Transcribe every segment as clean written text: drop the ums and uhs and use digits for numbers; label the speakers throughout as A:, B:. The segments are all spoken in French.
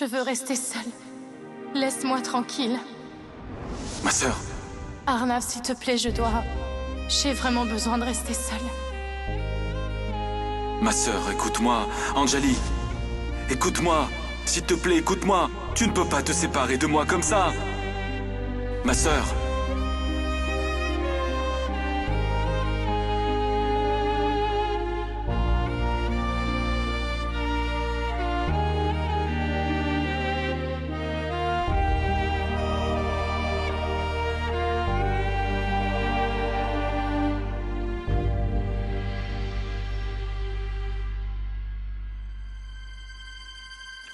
A: Je veux rester seule. Laisse-moi tranquille.
B: Ma sœur.
A: Arnav, s'il te plaît, j'ai vraiment besoin de rester seule.
B: Ma sœur, écoute-moi. Anjali. Écoute-moi. S'il te plaît, écoute-moi. Tu ne peux pas te séparer de moi comme ça. Ma sœur.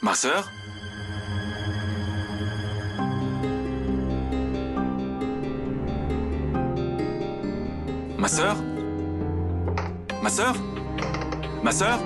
B: Ma sœur? Ma sœur? Ma sœur? Ma sœur?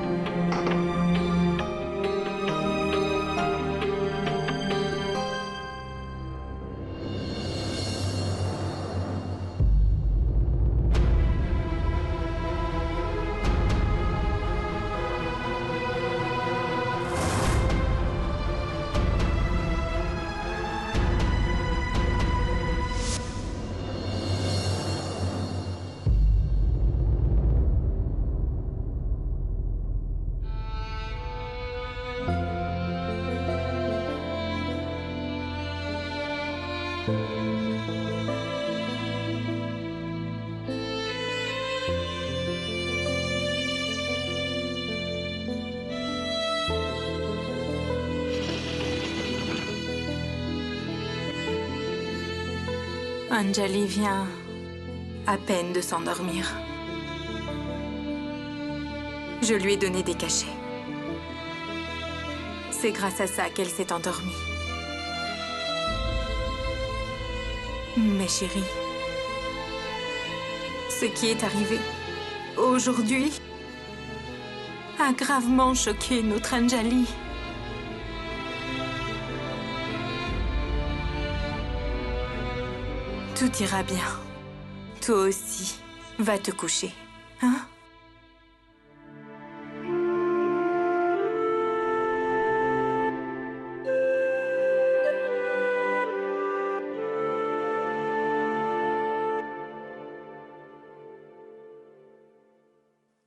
A: Anjali vient à peine de s'endormir. Je lui ai donné des cachets. C'est grâce à ça qu'elle s'est endormie. Mais chérie, ce qui est arrivé aujourd'hui a gravement choqué notre Anjali. Tout ira bien. Toi aussi, va te coucher, hein?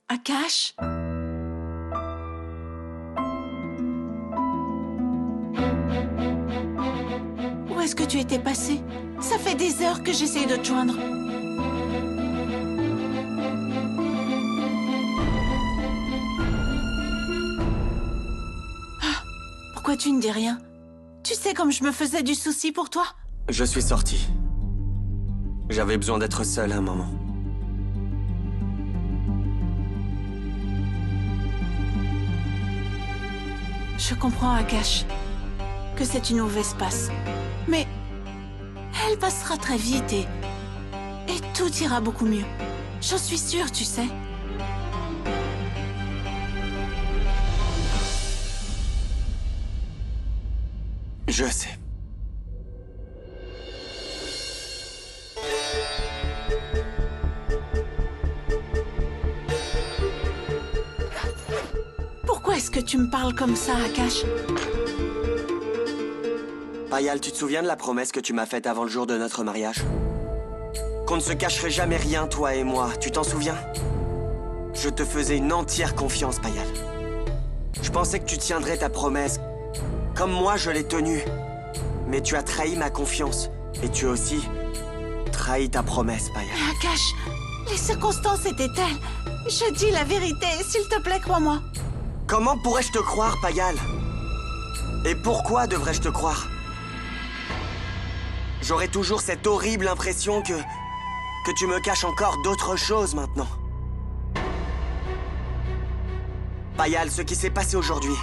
C: Akash? Où est-ce que tu étais passé? Ça fait des heures que j'essaye de te joindre. Ah, pourquoi tu ne dis rien? Tu sais comme je me faisais du souci pour toi?
D: Je suis sorti. J'avais besoin d'être seul un moment.
C: Je comprends, Akash, que c'est une mauvaise passe. Mais elle passera très vite et tout ira beaucoup mieux. J'en suis sûre, tu sais.
D: Je sais.
C: Pourquoi est-ce que tu me parles comme ça, Akash?
D: Payal, tu te souviens de la promesse que tu m'as faite avant le jour de notre mariage? Qu'on ne se cacherait jamais rien, toi et moi, tu t'en souviens? Je te faisais une entière confiance, Payal. Je pensais que tu tiendrais ta promesse, comme moi je l'ai tenue. Mais tu as trahi ma confiance, et tu as aussi trahi ta promesse, Payal.
C: Mais Akash, les circonstances étaient telles. Je dis la vérité, s'il te plaît, crois-moi.
D: Comment pourrais-je te croire, Payal? Et pourquoi devrais-je te croire? J'aurais toujours cette horrible impression que tu me caches encore d'autres choses maintenant. Payal, ce qui s'est passé aujourd'hui,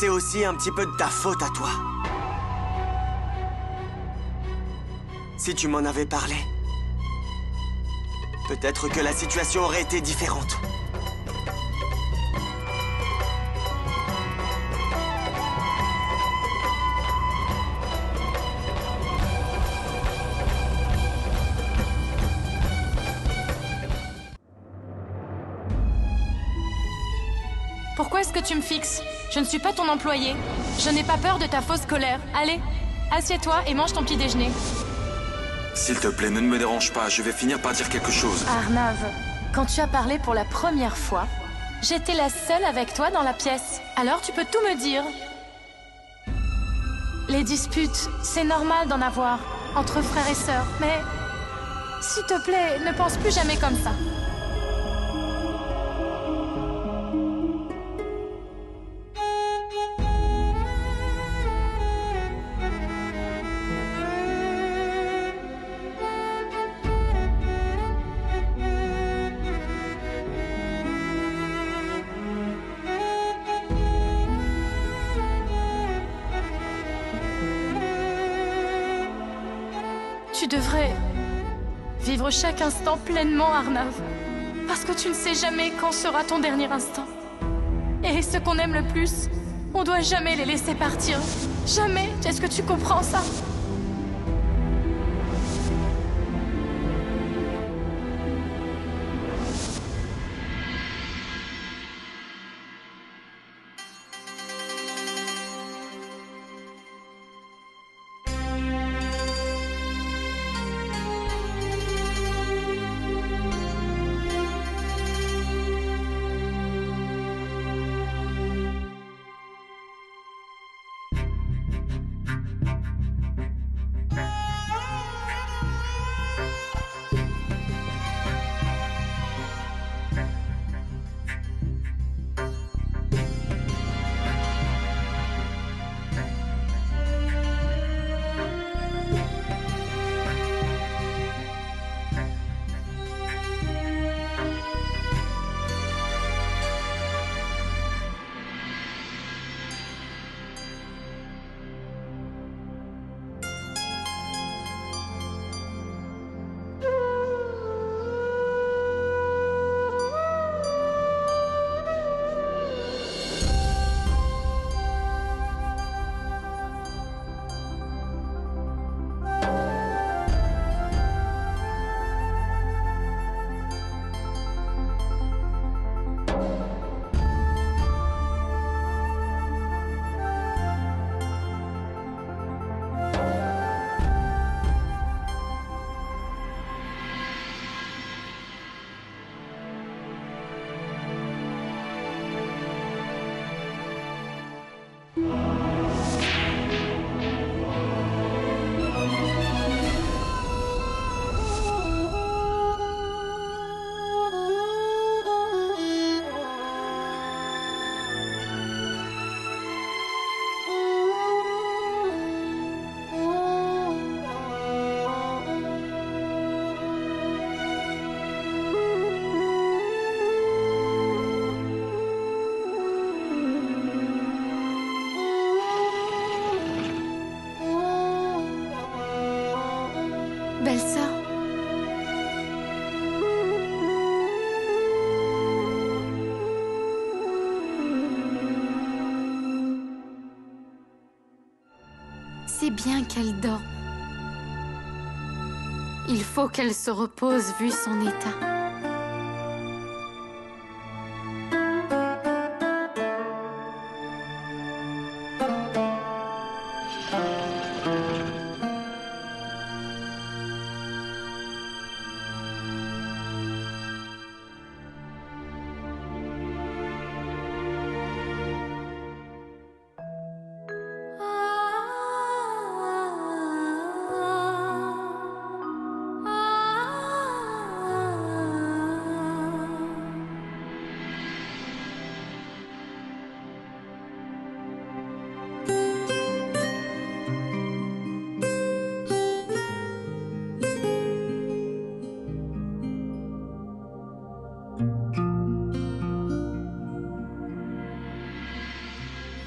D: c'est aussi un petit peu de ta faute à toi. Si tu m'en avais parlé, peut-être que la situation aurait été différente.
E: Pourquoi est-ce que tu me fixes? Je ne suis pas ton employé. Je n'ai pas peur de ta fausse colère. Allez, assieds-toi et mange ton petit déjeuner.
B: S'il te plaît, ne me dérange pas, je vais finir par dire quelque chose.
E: Arnav, quand tu as parlé pour la première fois, j'étais la seule avec toi dans la pièce. Alors tu peux tout me dire. Les disputes, c'est normal d'en avoir, entre frères et sœurs, mais... S'il te plaît, ne pense plus jamais comme ça. Tu devrais vivre chaque instant pleinement, Arnav. Parce que tu ne sais jamais quand sera ton dernier instant. Et ceux qu'on aime le plus, on doit jamais les laisser partir. Jamais. Est-ce que tu comprends ça? Belle-sœur.
A: C'est bien qu'elle dort. Il faut qu'elle se repose vu son état.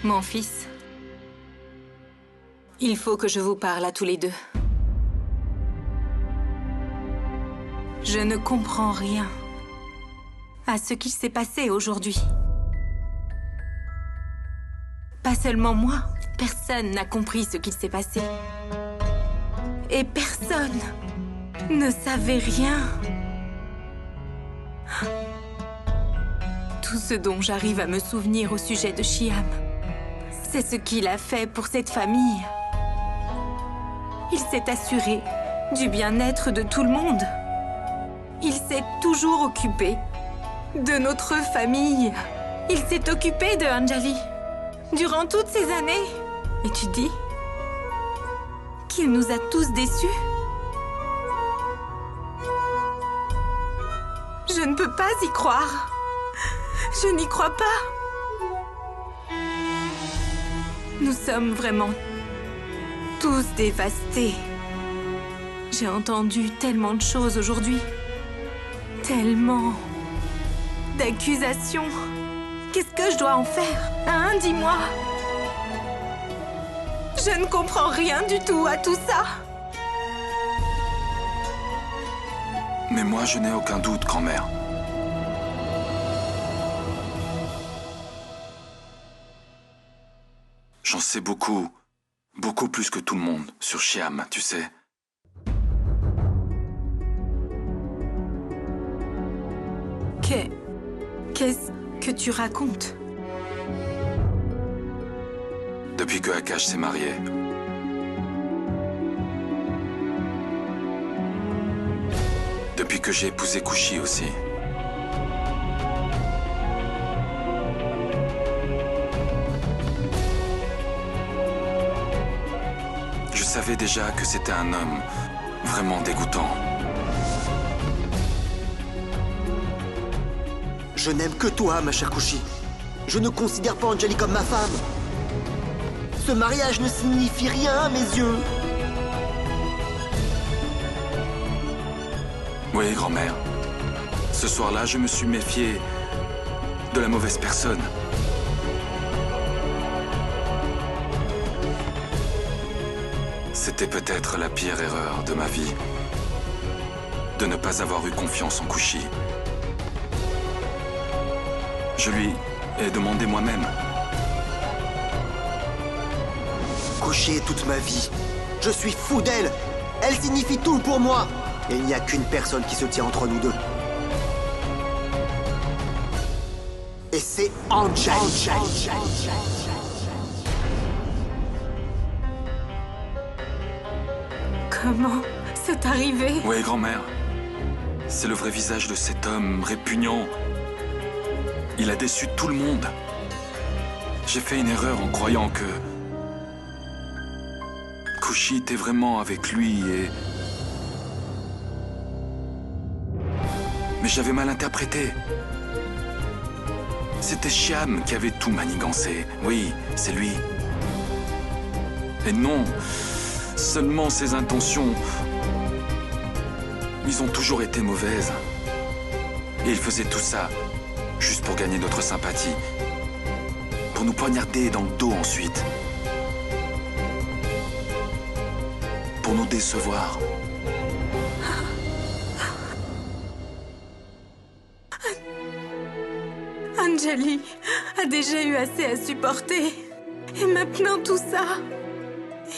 A: Mon fils, il faut que je vous parle à tous les deux. Je ne comprends rien à ce qu'il s'est passé aujourd'hui. Pas seulement moi, personne n'a compris ce qu'il s'est passé. Et personne ne savait rien. Tout ce dont j'arrive à me souvenir au sujet de Shyam, c'est ce qu'il a fait pour cette famille. Il s'est assuré du bien-être de tout le monde. Il s'est toujours occupé de notre famille. Il s'est occupé de Anjali durant toutes ces années. Et tu dis qu'il nous a tous déçus? Je ne peux pas y croire. Je n'y crois pas. Nous sommes vraiment tous dévastés. J'ai entendu tellement de choses aujourd'hui. Tellement d'accusations. Qu'est-ce que je dois en faire? Hein, dis-moi. Je ne comprends rien du tout à tout ça.
B: Mais moi, je n'ai aucun doute, grand-mère. J'en sais beaucoup, beaucoup plus que tout le monde sur Shyam, tu sais.
A: Qu'est-ce que tu racontes?
B: Depuis que Akash s'est marié. Depuis que j'ai épousé Kushi aussi. Je savais déjà que c'était un homme vraiment dégoûtant.
F: Je n'aime que toi, ma chère Kushi. Je ne considère pas Anjali comme ma femme. Ce mariage ne signifie rien à mes yeux.
B: Oui, grand-mère. Ce soir-là, je me suis méfié de la mauvaise personne. C'était peut-être la pire erreur de ma vie. De ne pas avoir eu confiance en Kushi. Je lui ai demandé moi-même.
F: Kushi est toute ma vie. Je suis fou d'elle. Elle signifie tout pour moi. Et il n'y a qu'une personne qui se tient entre nous deux. Et c'est Anjali.
A: Comment c'est arrivé?
B: Oui, grand-mère. C'est le vrai visage de cet homme répugnant. Il a déçu tout le monde. J'ai fait une erreur en croyant que Kushi était vraiment avec lui et... Mais j'avais mal interprété. C'était Shyam qui avait tout manigancé. Oui, c'est lui. Et non, seulement ses intentions... Ils ont toujours été mauvaises. Et il faisait tout ça juste pour gagner notre sympathie. Pour nous poignarder dans le dos ensuite. Pour nous décevoir.
A: Anjali a déjà eu assez à supporter. Et maintenant tout ça,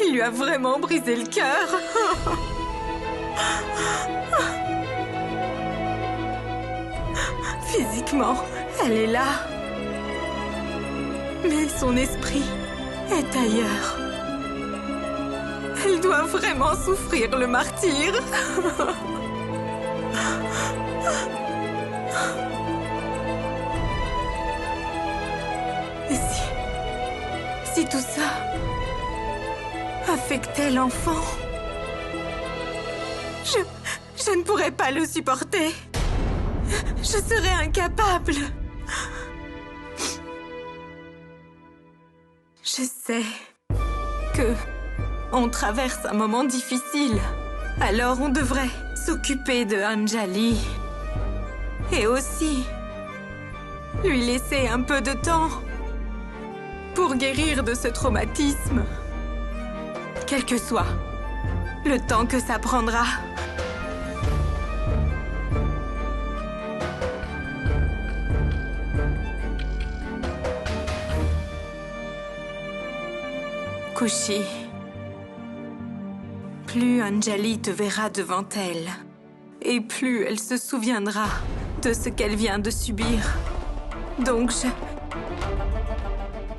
A: il lui a vraiment brisé le cœur. Physiquement, elle est là. Mais son esprit est ailleurs. Elle doit vraiment souffrir le martyre. Et si tout ça affectait l'enfant, je ne pourrais pas le supporter. Je serais incapable. Je sais que on traverse un moment difficile. Alors on devrait s'occuper de Anjali. Et aussi lui laisser un peu de temps pour guérir de ce traumatisme. Quel que soit le temps que ça prendra. Kushi, plus Anjali te verra devant elle, et plus elle se souviendra de ce qu'elle vient de subir. Donc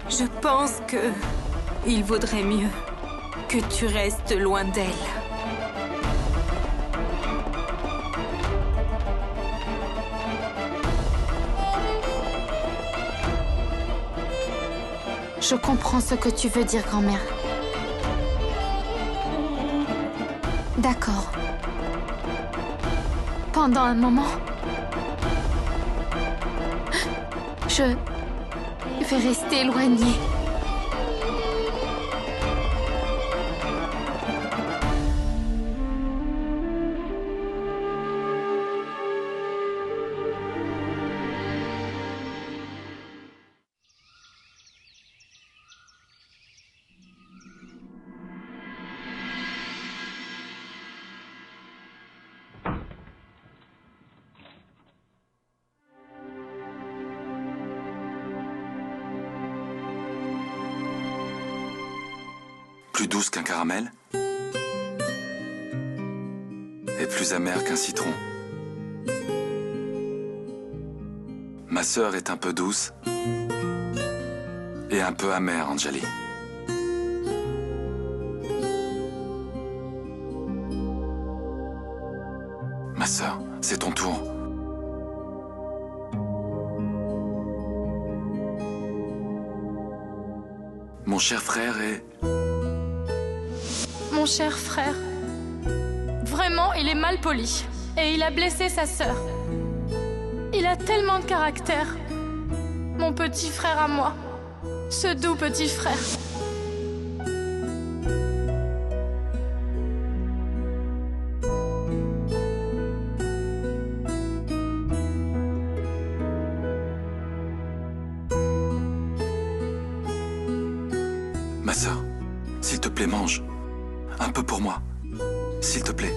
A: je pense que il vaudrait mieux que tu restes loin d'elle.
E: Je comprends ce que tu veux dire, grand-mère. D'accord. Pendant un moment, je vais rester éloignée.
B: Plus douce qu'un caramel et plus amère qu'un citron. Ma sœur est un peu douce et un peu amère, Anjali. Ma sœur, c'est ton tour. Mon cher frère est...
E: Mon cher frère, vraiment, il est mal poli. Et il a blessé sa sœur. Il a tellement de caractère. Mon petit frère à moi. Ce doux petit frère.
B: Ma sœur, s'il te plaît, mange. Un peu pour moi, s'il te plaît.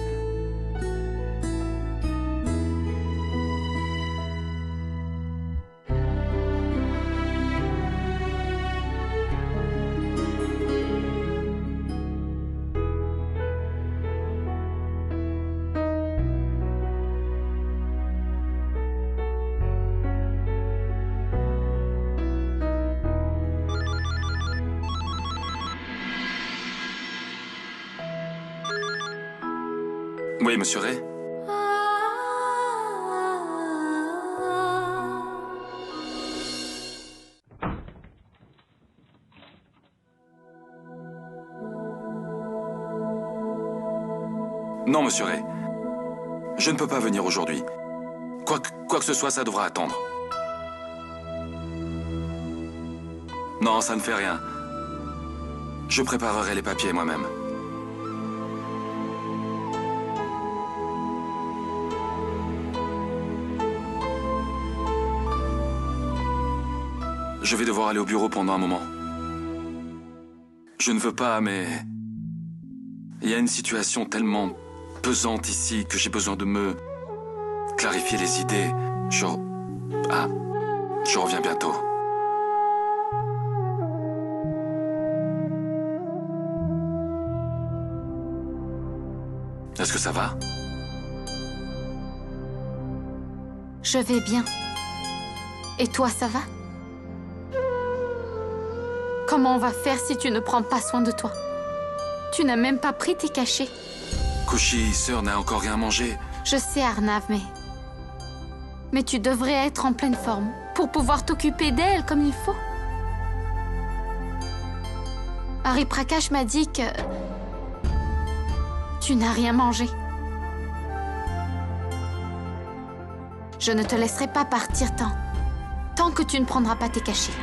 B: Oui, monsieur Ray? Non, monsieur Ray. Je ne peux pas venir aujourd'hui. Quoi que ce soit, ça devra attendre. Non, ça ne fait rien. Je préparerai les papiers moi-même. Je vais devoir aller au bureau pendant un moment. Je ne veux pas, mais... Il y a une situation tellement pesante ici que j'ai besoin de me clarifier les idées. Je reviens bientôt. Est-ce que ça va?
E: Je vais bien. Et toi, ça va? Comment on va faire si tu ne prends pas soin de toi? Tu n'as même pas pris tes cachets.
B: Kushi, sœur, n'a encore rien mangé.
E: Je sais, Arnav, mais tu devrais être en pleine forme pour pouvoir t'occuper d'elle comme il faut. Hari Prakash m'a dit que... tu n'as rien mangé. Je ne te laisserai pas partir tant que tu ne prendras pas tes cachets.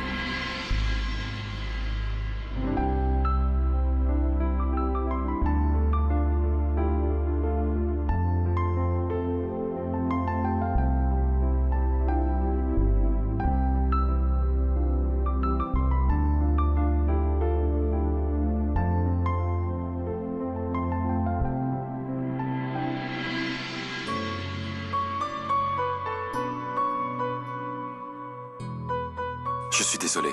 B: Je suis désolé.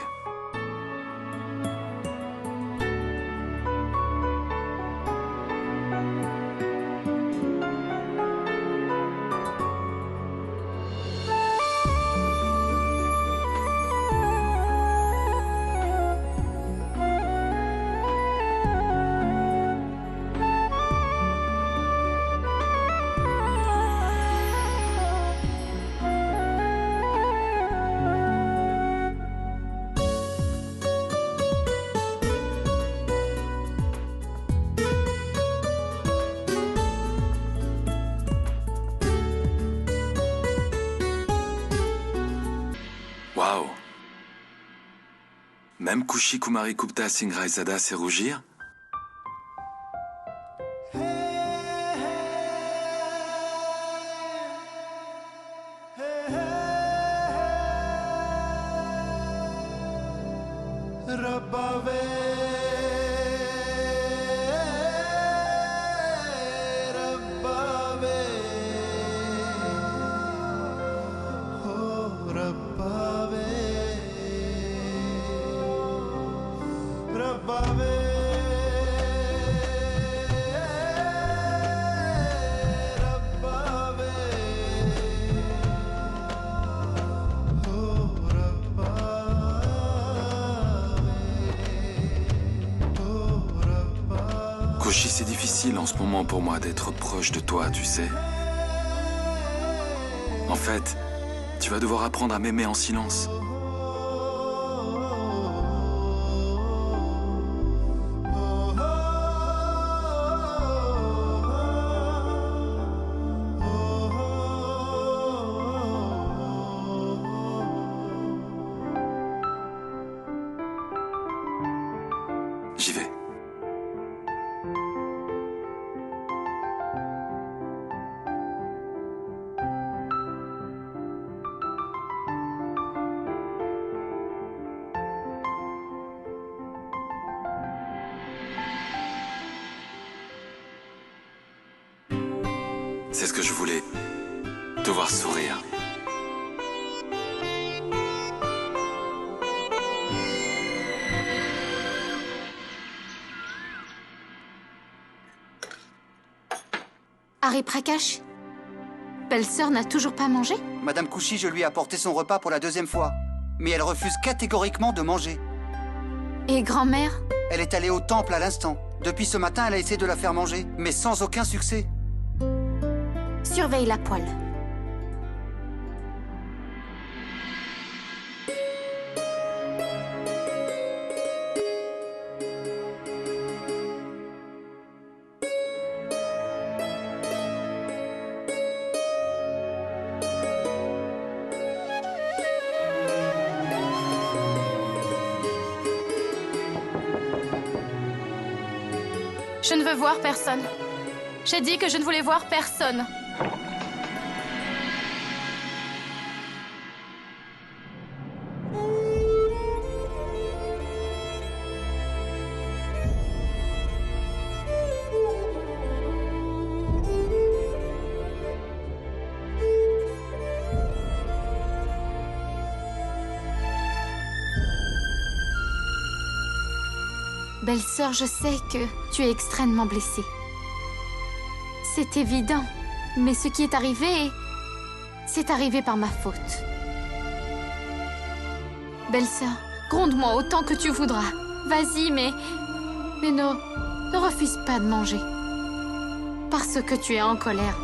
B: Waouh! Même Kushi Kumari Gupta Singh Raizada sait rougir? Kushi, c'est difficile en ce moment pour moi d'être proche de toi, tu sais. En fait, tu vas devoir apprendre à m'aimer en silence. J'y vais. C'est ce que je voulais, te voir sourire.
G: Harry Prakash, belle-sœur n'a toujours pas mangé?
H: Madame Kushi, je lui ai apporté son repas pour la 2e fois. Mais elle refuse catégoriquement de manger.
G: Et grand-mère?
H: Elle est allée au temple à l'instant. Depuis ce matin, elle a essayé de la faire manger, mais sans aucun succès.
G: Surveille la poêle.
E: Je ne veux voir personne. J'ai dit que je ne voulais voir personne.
G: Belle-sœur, je sais que tu es extrêmement blessée. C'est évident, mais ce qui est arrivé, c'est arrivé par ma faute. Belle-sœur, gronde-moi autant que tu voudras. Vas-y, mais ne refuse pas de manger. Parce que tu es en colère.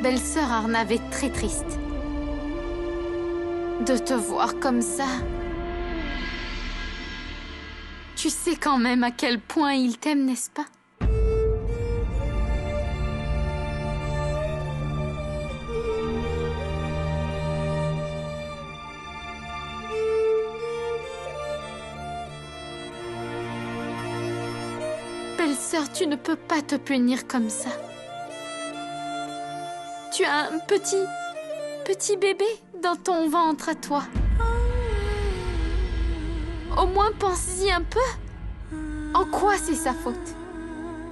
G: Belle-sœur Arnav est très triste. De te voir comme ça. Tu sais quand même à quel point il t'aime, n'est-ce pas? Belle-sœur, tu ne peux pas te punir comme ça. Tu as un petit bébé dans ton ventre à toi. Au moins pense-y un peu. En quoi c'est sa faute?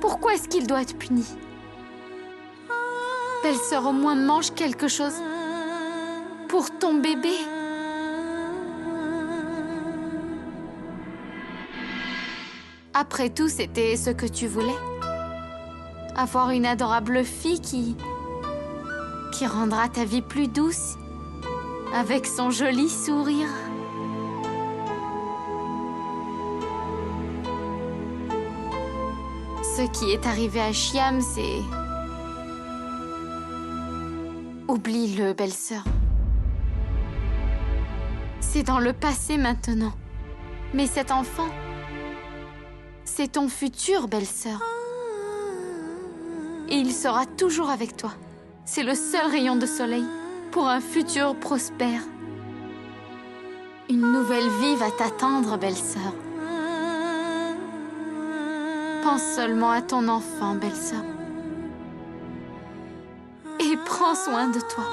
G: Pourquoi est-ce qu'il doit être puni? Belle-sœur, au moins mange quelque chose. Pour ton bébé. Après tout, c'était ce que tu voulais. Avoir une adorable fille qui rendra ta vie plus douce. Avec son joli sourire. Ce qui est arrivé à Shyam, c'est... Oublie-le, belle-sœur. C'est dans le passé maintenant. Mais cet enfant, c'est ton futur, belle-sœur. Et il sera toujours avec toi. C'est le seul rayon de soleil pour un futur prospère. Une nouvelle vie va t'attendre, belle-sœur. Pense seulement à ton enfant, belle-sœur. Et prends soin de toi.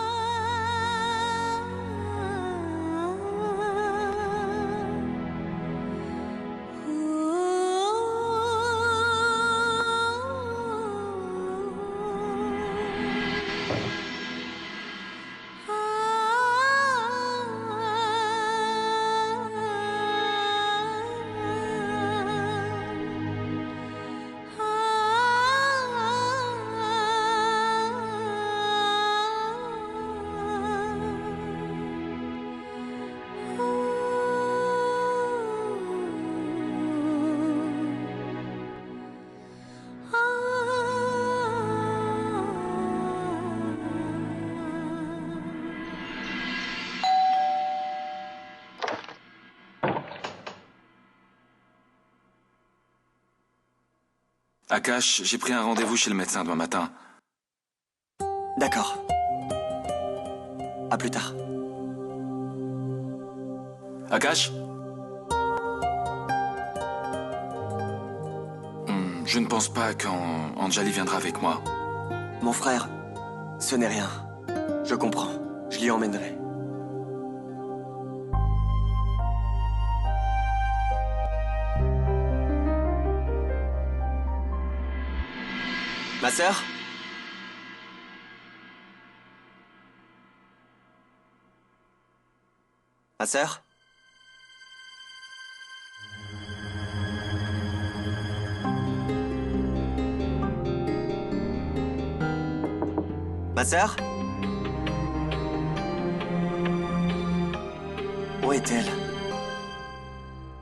B: Akash, j'ai pris un rendez-vous chez le médecin demain matin.
D: D'accord. À plus tard.
B: Akash? Je ne pense pas qu'Anjali viendra avec moi.
D: Mon frère, ce n'est rien. Je comprends. Je l'y emmènerai. Ma sœur? Ma sœur? Ma sœur? Où est-elle?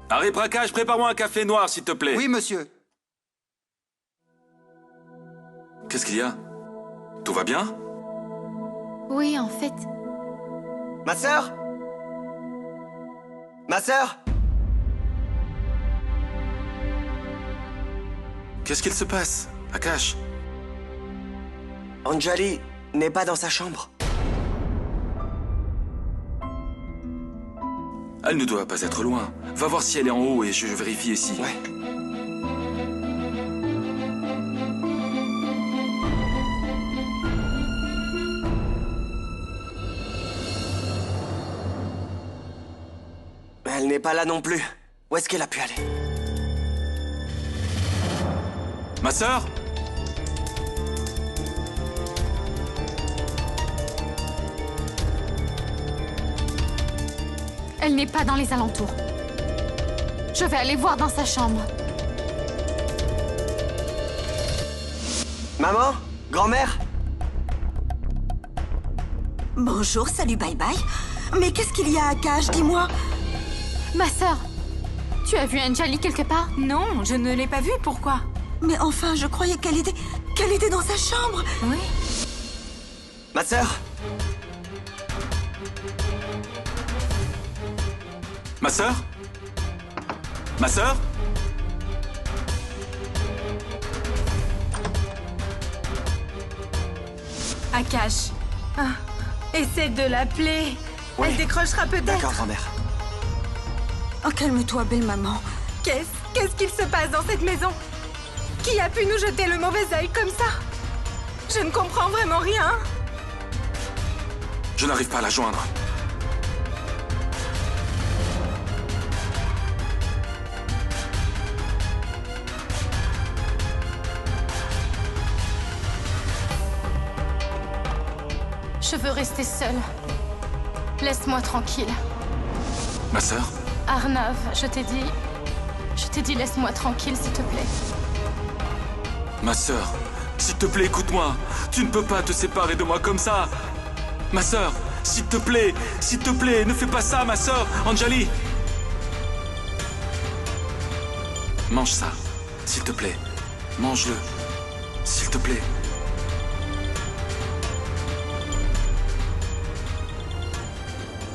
B: Harry Prakash, prépare-moi un café noir, s'il te plaît.
H: Oui, monsieur.
B: Qu'est-ce qu'il y a? Tout va bien?
G: Oui, en fait.
D: Ma sœur? Ma sœur?
B: Qu'est-ce qu'il se passe, Akash?
D: Anjali n'est pas dans sa chambre.
B: Elle ne doit pas être loin. Va voir si elle est en haut et je vérifie ici.
D: Ouais. Elle n'est pas là non plus. Où est-ce qu'elle a pu aller?
B: Ma sœur?
G: Elle n'est pas dans les alentours. Je vais aller voir dans sa chambre.
D: Maman? Grand-mère?
I: Bonjour, salut, bye bye. Mais qu'est-ce qu'il y a, Akash? Dis-moi.
G: Ma sœur, tu as vu Anjali quelque part?
A: Non, je ne l'ai pas vue, pourquoi?
I: Mais enfin, je croyais qu'elle était dans sa chambre.
A: Oui.
D: Ma sœur?
B: Ma sœur? Ma sœur?
A: Akash. Ah, essaie de l'appeler.
D: Ouais.
A: Elle décrochera peut-être.
D: D'accord, grand-mère.
I: Oh, calme-toi, belle maman.
A: Qu'est-ce qu'il se passe dans cette maison? Qui a pu nous jeter le mauvais œil comme ça? Je ne comprends vraiment rien.
B: Je n'arrive pas à la joindre.
E: Je veux rester seule. Laisse-moi tranquille.
B: Ma sœur?
E: Arnav, je t'ai dit laisse-moi tranquille, s'il te plaît.
B: Ma sœur, s'il te plaît, écoute-moi. Tu ne peux pas te séparer de moi comme ça. Ma sœur, s'il te plaît, ne fais pas ça, ma sœur. Anjali. Mange ça, s'il te plaît. Mange-le, s'il te plaît.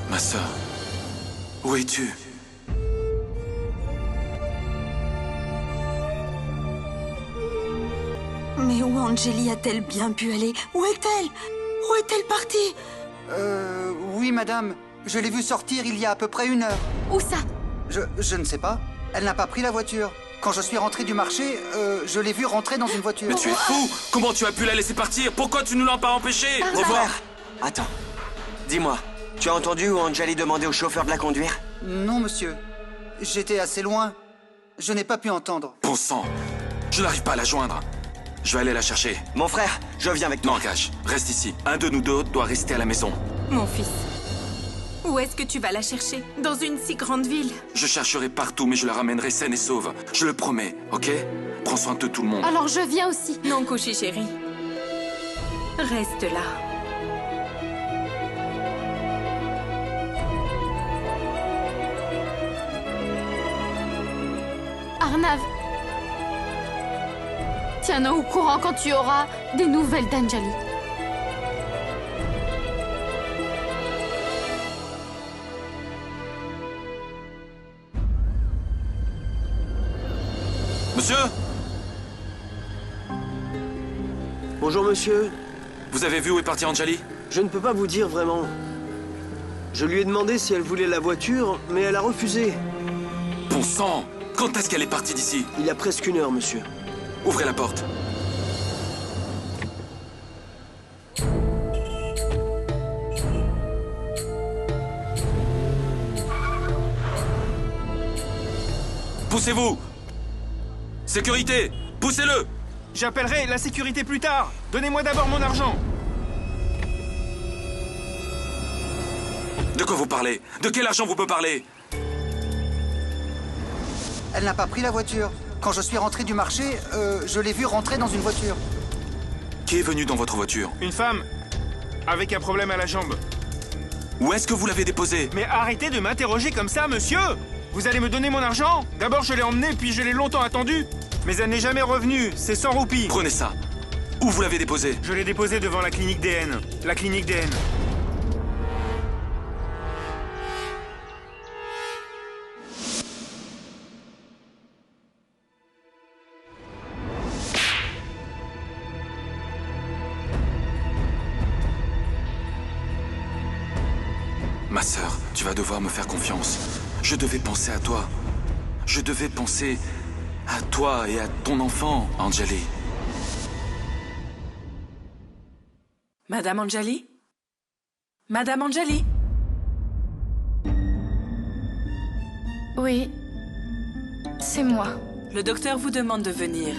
B: Ma sœur, où es-tu?
I: Mais où Anjali a-t-elle bien pu aller? Où est-elle? Où est-elle partie?
H: Oui, madame. Je l'ai vue sortir il y a à peu près 1 heure.
G: Où ça?
H: Je ne sais pas. Elle n'a pas pris la voiture. Quand je suis rentré du marché, je l'ai vue rentrer dans une voiture.
B: Mais tu es fou! Comment tu as pu la laisser partir? Pourquoi tu ne l'as pas empêchée?
D: Mon frère, attends. Dis-moi, tu as entendu où Anjali demandait au chauffeur de la conduire?
H: Non, monsieur. J'étais assez loin. Je n'ai pas pu entendre.
B: Bon sang, je n'arrive pas à la joindre. Je vais aller la chercher.
D: Mon frère, je viens avec toi.
B: Non, Cash, reste ici. Un de nous deux doit rester à la maison.
A: Mon fils, où est-ce que tu vas la chercher? Dans une si grande ville?
B: Je chercherai partout, mais je la ramènerai saine et sauve. Je le promets, ok? Prends soin de tout le monde.
G: Alors je viens aussi.
A: Non, Koshi, chérie. Reste là.
G: Arnav, tiens-nous au courant quand tu auras des nouvelles d'Anjali.
B: Monsieur?
J: Bonjour monsieur.
B: Vous avez vu où est partie Anjali?
J: Je ne peux pas vous dire vraiment. Je lui ai demandé si elle voulait la voiture, mais elle a refusé.
B: Bon sang! Quand est-ce qu'elle est partie d'ici?
J: Il y a presque 1 heure, monsieur.
B: Ouvrez la porte. Poussez-vous! Sécurité! Poussez-le!
K: J'appellerai la sécurité plus tard. Donnez-moi d'abord mon argent.
B: De quoi vous parlez? De quel argent vous peut parler?
H: Elle n'a pas pris la voiture. Quand je suis rentré du marché, je l'ai vue rentrer dans une voiture.
B: Qui est venu dans votre voiture?
K: Une femme avec un problème à la jambe.
B: Où est-ce que vous l'avez déposée?
K: Mais arrêtez de m'interroger comme ça, monsieur! Vous allez me donner mon argent? D'abord, je l'ai emmenée, puis je l'ai longtemps attendue. Mais elle n'est jamais revenue, c'est 100 roupies.
B: Prenez ça. Où vous l'avez déposée?
K: Je l'ai déposée devant la clinique DN. La clinique DN.
B: Ma sœur, tu vas devoir me faire confiance. Je devais penser à toi. Je devais penser à toi et à ton enfant, Anjali.
A: Madame Anjali? Madame Anjali?
E: Oui, c'est moi.
A: Le docteur vous demande de venir.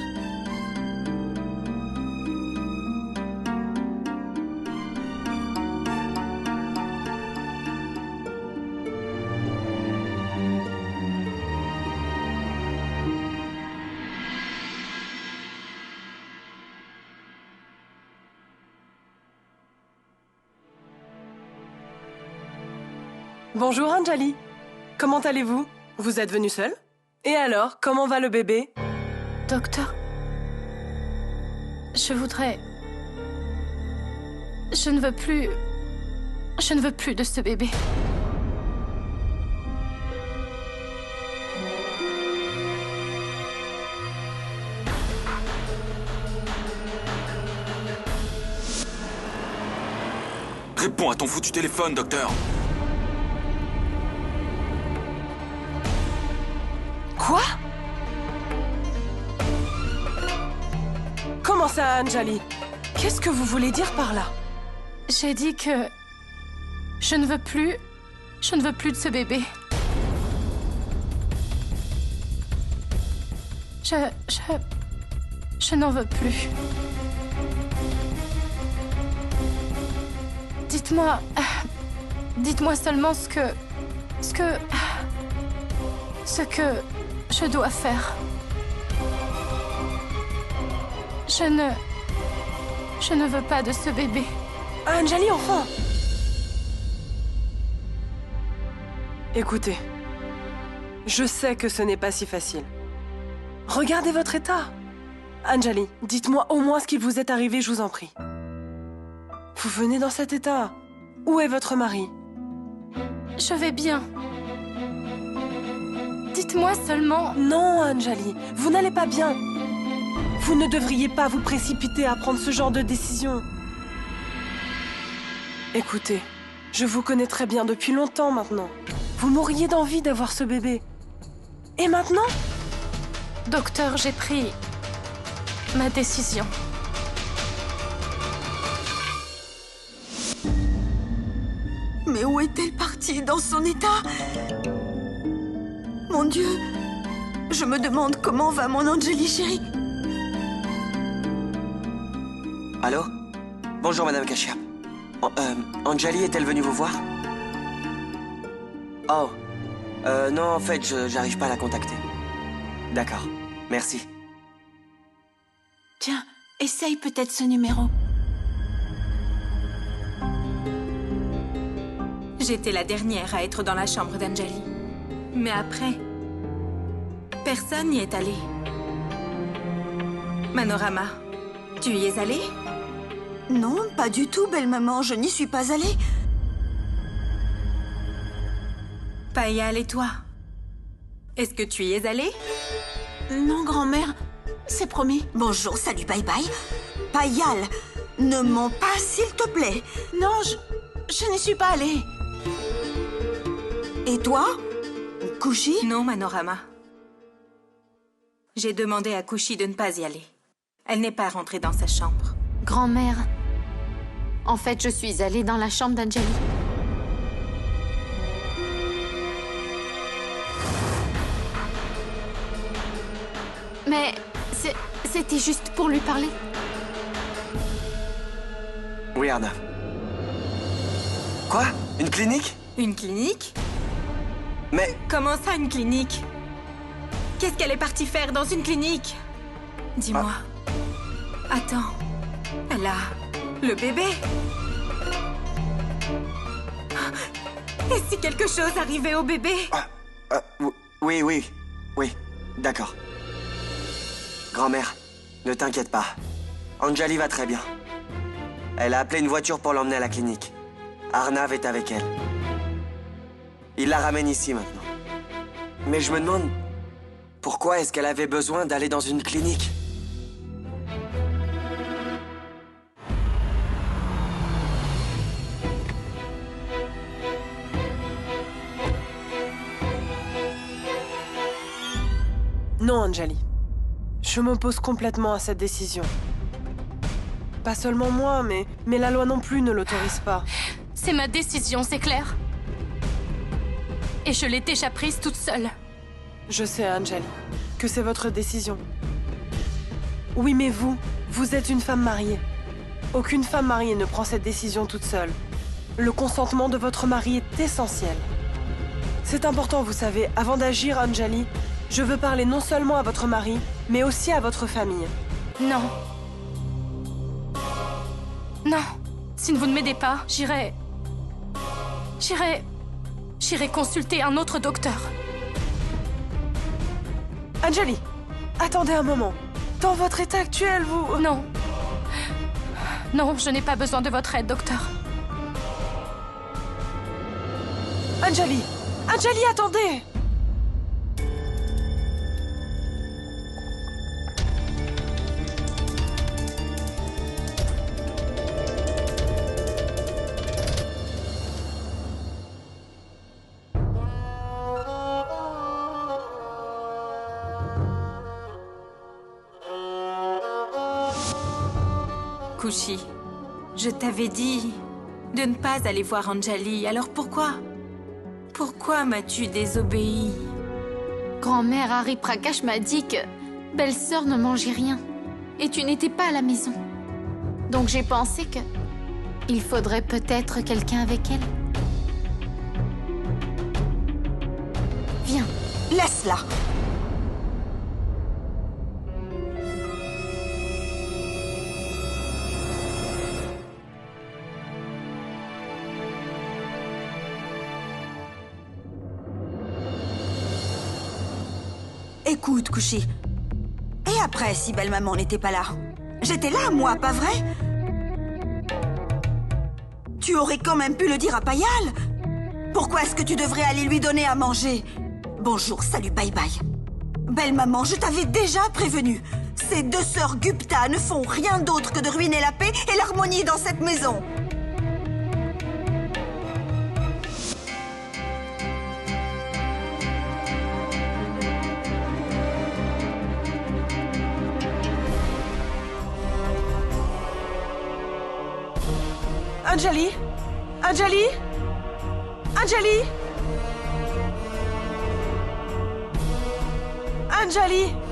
L: Bonjour Anjali. Comment allez-vous? Vous êtes venue seule? Et alors, comment va le bébé?
E: Docteur, je voudrais... Je ne veux plus de ce bébé.
B: Réponds à ton foutu téléphone, docteur.
L: Quoi? Comment ça, Anjali? Qu'est-ce que vous voulez dire par là?
E: J'ai dit que... Je ne veux plus de ce bébé. Je n'en veux plus. Dites-moi... Dites-moi seulement ce que je dois faire. Je ne veux pas de ce bébé.
L: Anjali, enfin! Écoutez, je sais que ce n'est pas si facile. Regardez votre état. Anjali, dites-moi au moins ce qu'il vous est arrivé, je vous en prie. Vous venez dans cet état. Où est votre mari?
E: Je vais bien. Dites-moi seulement...
L: Non, Anjali, vous n'allez pas bien. Vous ne devriez pas vous précipiter à prendre ce genre de décision. Écoutez, je vous connais très bien depuis longtemps maintenant. Vous mourriez d'envie d'avoir ce bébé. Et maintenant?
E: Docteur, j'ai pris ma décision.
I: Mais où est-elle partie dans son état? Mon Dieu, je me demande comment va mon Anjali chérie.
D: Allô? Bonjour, Madame Kashyap. Anjali est-elle venue vous voir? Oh. Non, en fait, j'arrive pas à la contacter. D'accord. Merci.
C: Tiens, essaye peut-être ce numéro.
A: J'étais la dernière à être dans la chambre d'Anjali. Mais après, personne n'y est allé. Manorama, tu y es allée?
I: Non, pas du tout, belle maman, je n'y suis pas allée.
A: Payal et toi? Est-ce que tu y es allée?
C: Non, grand-mère, c'est promis.
I: Bonjour, salut, bye bye. Payal, ne mens pas, s'il te plaît.
C: Non, je n'y suis pas allée.
I: Et toi? Kushi?
A: Non, Manorama. J'ai demandé à Kushi de ne pas y aller. Elle n'est pas rentrée dans sa chambre.
G: Grand-mère, en fait, je suis allée dans la chambre d'Anjali. Mais c'était juste pour lui parler.
D: Oui, Arnav. Quoi? Une clinique?
A: Une clinique?
D: Mais...
A: Comment ça, une clinique? Qu'est-ce qu'elle est partie faire dans une clinique? Dis-moi. Attends. Elle a... le bébé? Et si quelque chose arrivait au bébé?
D: Oui. D'accord. Grand-mère, ne t'inquiète pas. Anjali va très bien. Elle a appelé une voiture pour l'emmener à la clinique. Arnav est avec elle. Il la ramène ici maintenant. Mais je me demande... pourquoi est-ce qu'elle avait besoin d'aller dans une clinique?
L: Non, Anjali. Je m'oppose complètement à cette décision. Pas seulement moi, mais la loi non plus ne l'autorise pas.
E: C'est ma décision, c'est clair? Et je l'ai déjà prise toute seule.
L: Je sais, Anjali, que c'est votre décision. Oui, mais vous êtes une femme mariée. Aucune femme mariée ne prend cette décision toute seule. Le consentement de votre mari est essentiel. C'est important, vous savez, avant d'agir, Anjali, je veux parler non seulement à votre mari, mais aussi à votre famille.
E: Non. Non. Si vous ne m'aidez pas, j'irai consulter un autre docteur.
L: Anjali, attendez un moment. Dans votre état actuel, vous...
E: Non. Non, je n'ai pas besoin de votre aide, docteur.
L: Anjali! Anjali, attendez!
A: Kushi, je t'avais dit de ne pas aller voir Anjali, alors pourquoi? Pourquoi m'as-tu désobéi?
G: Grand-mère Hari Prakash m'a dit que belle-sœur ne mangeait rien et tu n'étais pas à la maison. Donc j'ai pensé que Il faudrait peut-être quelqu'un avec elle. Viens.
I: Laisse-la. Écoute, Kushi. Et après, si belle-maman n'était pas là? J'étais là, moi, pas vrai? Tu aurais quand même pu le dire à Payal. Pourquoi est-ce que tu devrais aller lui donner à manger? Bonjour, salut, bye bye. Belle-maman, je t'avais déjà prévenu. Ces deux sœurs Gupta ne font rien d'autre que de ruiner la paix et l'harmonie dans cette maison.
L: Anjali? Anjali? Anjali? Anjali?